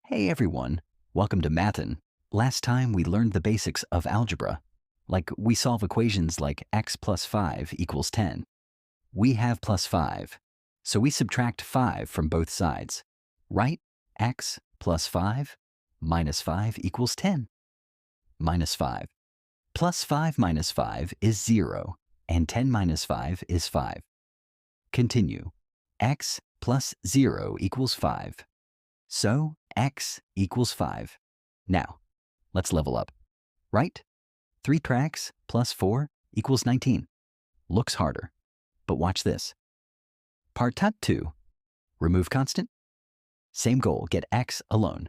Hey everyone, welcome to Mathin. Last time we learned the basics of algebra. Like we solve equations like x plus 5 equals 10. We have plus 5, so we subtract 5 from both sides. Right? X plus 5 minus 5 equals 10. Minus 5. Plus 5 minus 5 is 0, and 10 minus 5 is 5. Continue. X plus 0 equals 5. So x equals 5. Now, let's level up. Right? 3 tracks plus 4 equals 19. Looks harder, but watch this. Part 2. Remove constant. Same goal, get x alone.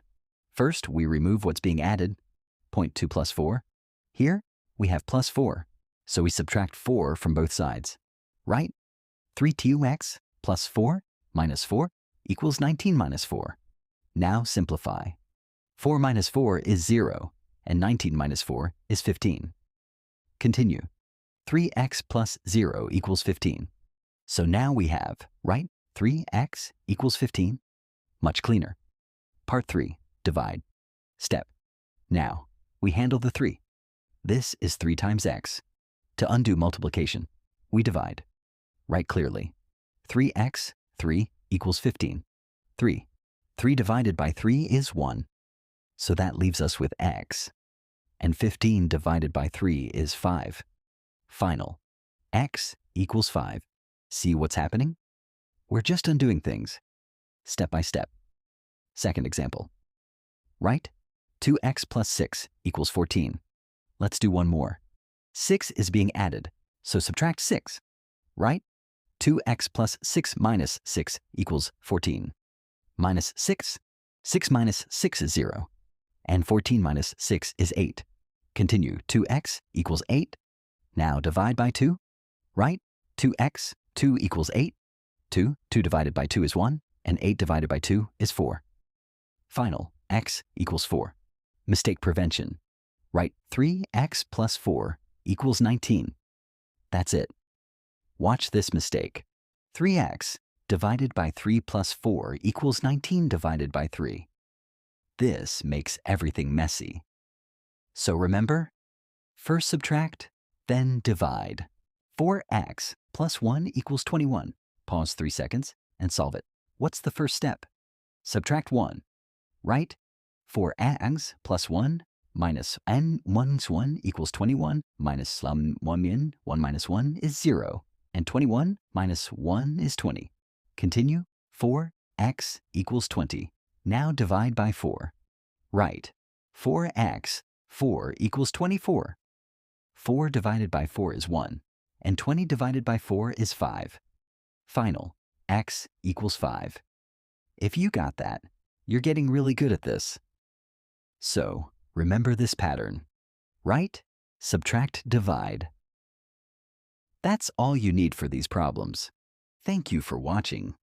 First, we remove what's being added, 0.2 plus 4. Here, we have plus 4, so we subtract 4 from both sides. Right? 3x plus 4 minus 4 equals 19 minus 4. Now simplify. 4 minus 4 is 0, and 19 minus 4 is 15. Continue. 3x plus 0 equals 15. So now we have, right, 3x equals 15. Much cleaner. Part 3, divide. Step. Now, we handle the 3. This is 3 times x. To undo multiplication, we divide. Write clearly. 3x, 3 equals 15. 3. 3 divided by 3 is 1. So that leaves us with x. And 15 divided by 3 is 5. Final. X equals 5. See what's happening? We're just undoing things. Step by step. Second example. Right? 2x plus 6 equals 14. Let's do one more. 6 is being added, so subtract 6. Right? 2x plus 6 minus 6 equals 14. Minus 6. 6 minus 6 is 0. And 14 minus 6 is 8. Continue. 2x equals 8. Now divide by 2. Right? 2x, 2 equals 8. 2 divided by 2 is 1. And 8 divided by 2 is 4. Final. X equals 4. Mistake prevention. Write 3x plus 4 equals 19. That's it. Watch this mistake. 3x divided by 3 plus 4 equals 19 divided by 3. This makes everything messy. So remember, first subtract, then divide. 4x plus 1 equals 21. Pause 3 seconds and solve it. What's the first step? Subtract 1. Right? 4x plus 1 minus n minus 1 equals 21 minus 1 minus 1 is 0. And 21 minus 1 is 20. Continue. 4x equals 20. Now divide by 4. Right. 4x, 4 equals 24. 4 divided by 4 is 1. And 20 divided by 4 is 5. Final. X equals 5. If you got that, you're getting really good at this. So, remember this pattern. Right? Subtract, divide. That's all you need for these problems. Thank you for watching.